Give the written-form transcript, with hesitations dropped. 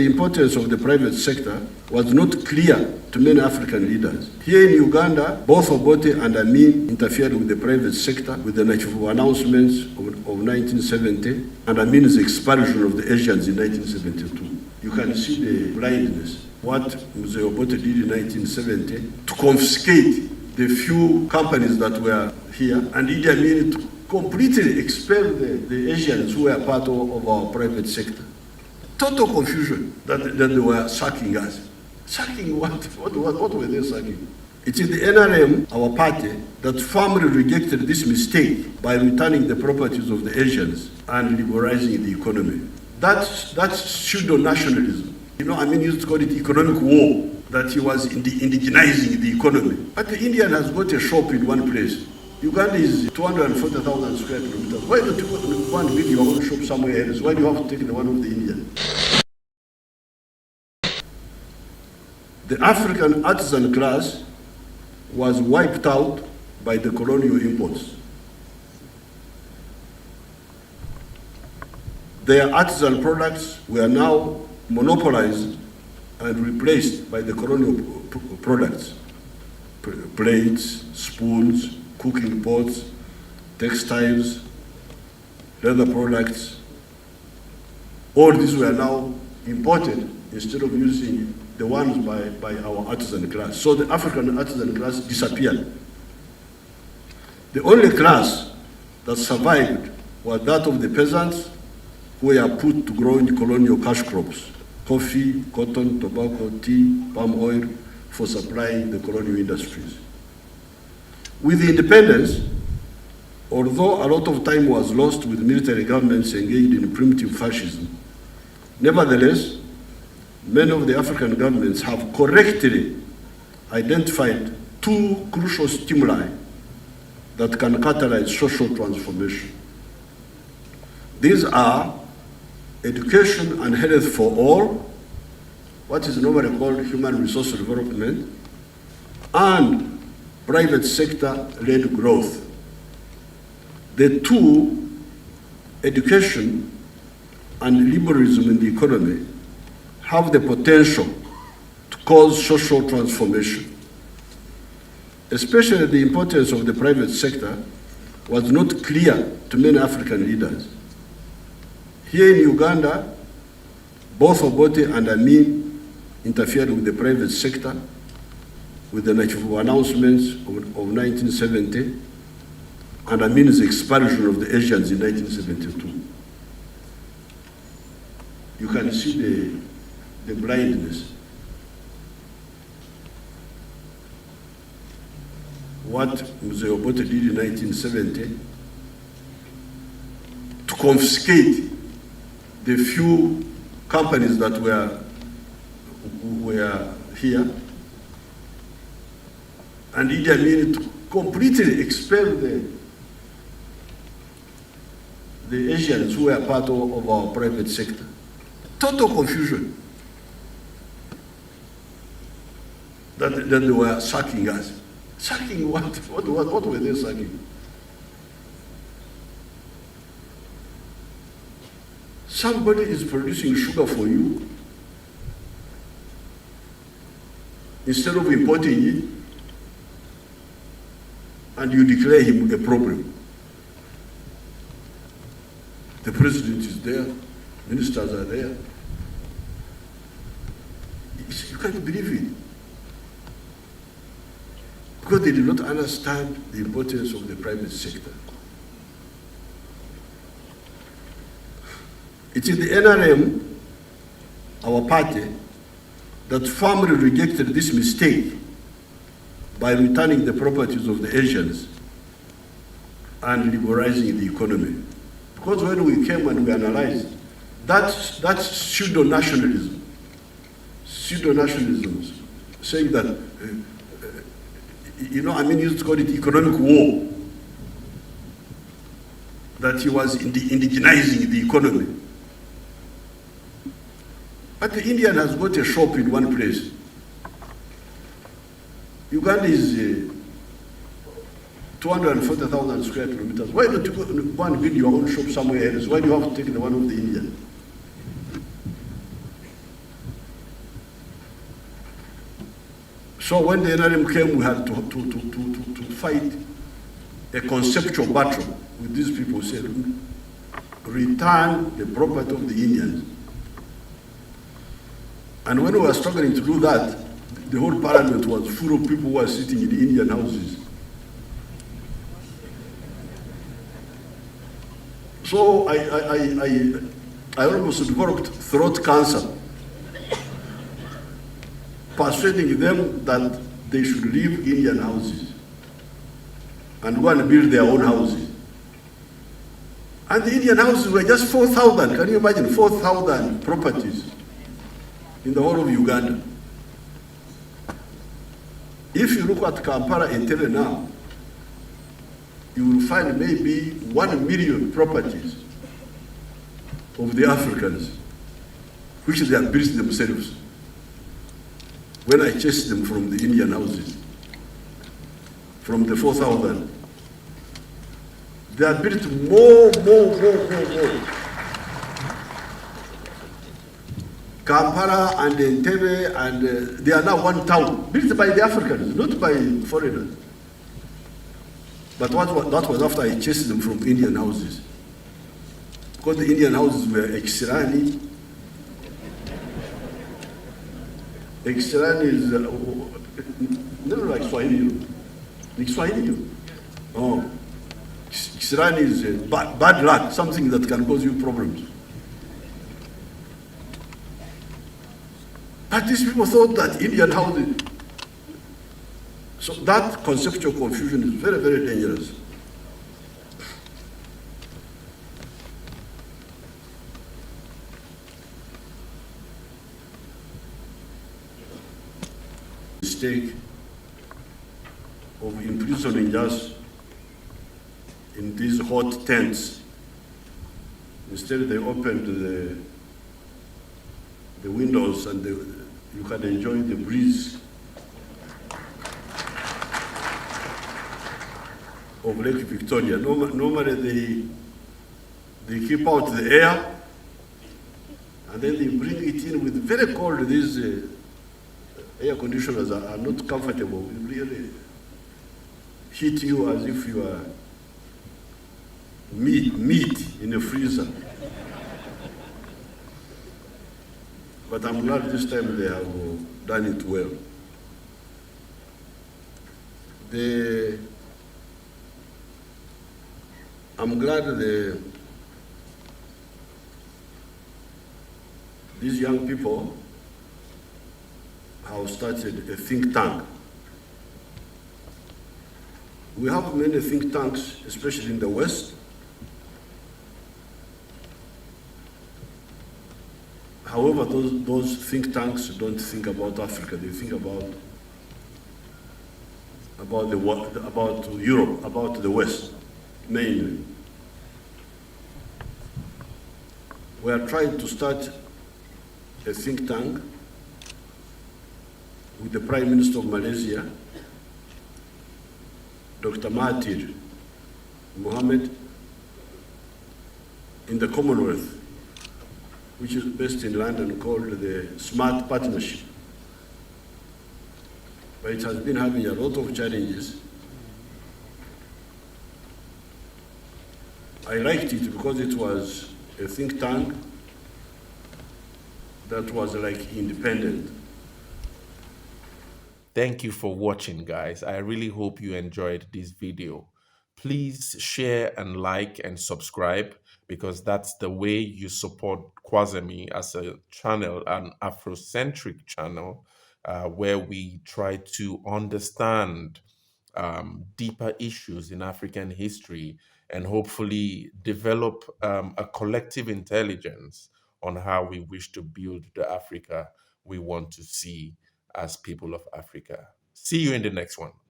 The importance of the private sector was not clear to many African leaders. Here in Uganda, both Obote and Amin interfered with the private sector with the national announcements of 1970 and Amin's expulsion of the Asians in 1972. You can see the blindness. What Obote did in 1970 to confiscate the few companies that were here, and IDI AMIN to completely expel the Asians who were part of our private sector. Total confusion that they were sacking us. Sacking what? What were they sacking? It is the NRM, our party, that firmly rejected this mistake by returning the properties of the Asians and liberalizing the economy. That's pseudo-nationalism. You know, I mean, used to call it economic war, that he was indigenizing the economy. But the Indian has got a shop in one place. Uganda is 240,000 square kilometers. Why don't you go and build your own shop somewhere else? Why do you have to take the one of the Indian? The African artisan class was wiped out by the colonial imports. Their artisan products were now monopolized and replaced by the colonial products. Plates, spoons, cooking pots, textiles, leather products. All these were now imported instead of using the ones by our artisan class. So the African artisan class disappeared. The only class that survived was that of the peasants who were put to grow in colonial cash crops, coffee, cotton, tobacco, tea, palm oil, for supplying the colonial industries. With the independence, although a lot of time was lost with military governments engaged in primitive fascism, nevertheless, many of the African governments have correctly identified two crucial stimuli that can catalyze social transformation. These are education and health for all, what is normally called human resource development, and private sector-led growth. The two, education and liberalism in the economy, have the potential to cause social transformation. Especially the importance of the private sector was not clear to many African leaders. Here in Uganda, both Obote and Amin interfered with the private sector with the national announcements of 1970 and Amin's expulsion of the Asians in 1972. You can see the blindness. What Obote did in 1970 to confiscate the few companies that were here, and IDI AMIN to completely expel the Asians who were part of our private sector. Total confusion that they were sacking us. Sacking what? What were they sacking? Somebody is producing sugar for you. Instead of importing it, and you declare him a problem. The president is there, ministers are there. You can't believe it. Because they did not understand the importance of the private sector. It is the NRM, our party, that firmly rejected this mistake by returning the properties of the Asians and liberalizing the economy. Because when we came and we analyzed, that's pseudo-nationalism. Pseudo-nationalism, saying that, you know, I mean, used to call it economic war, that he was indigenizing the economy. But the Indian has got a shop in one place. Uganda is 240,000 square kilometers. Why don't you go and build your own shop somewhere else? Why do you have to take the one of the Indian? So when the NRM came, we had to fight a conceptual battle with these people who said, return the property of the Indians. And when we were struggling to do that, the whole parliament was full of people who were sitting in Indian houses. So I almost developed throat cancer, persuading them that they should leave Indian houses and go and build their own houses. And the Indian houses were just 4,000. Can you imagine 4,000 properties in the whole of Uganda? If you look at Kampala and Tere now, you will find maybe 1 million properties of the Africans, which they have built themselves. When I chased them from the Indian houses, from the 4,000, they have built more. Kampala and Entebbe, and they are now one town, built by the Africans, not by foreigners. But that was after I chased them from Indian houses. Because the Indian houses were Exirani. Exirani is, never like Swahili. Like Swahili. Oh. Exirani is bad luck, something that can cause you problems. But these people thought that Indian houses. So that conceptual confusion is very, very dangerous. Mistake of imprisoning us in these hot tents. Instead, they opened the windows and you can enjoy the breeze of Lake Victoria. Normally they keep out the air and then they bring it in with very cold. These air conditioners are not comfortable. It really heat you as if you are meat in a freezer. But I'm glad this time they have done it well. I'm glad these young people have started a think tank. We have many think tanks, especially in the West. However, those think tanks don't think about Africa. They think about Europe, about the West, mainly. We are trying to start a think tank with the Prime Minister of Malaysia, Dr. Mahathir Mohamad, in the Commonwealth, which is based in London, called the Smart Partnership. But it has been having a lot of challenges. I liked it because it was a think tank that was like independent. Thank you for watching, guys. I really hope you enjoyed this video. Please share and like and subscribe because that's the way you support Kwazemi as a channel, an Afrocentric channel, where we try to understand deeper issues in African history and hopefully develop a collective intelligence on how we wish to build the Africa we want to see as people of Africa. See you in the next one.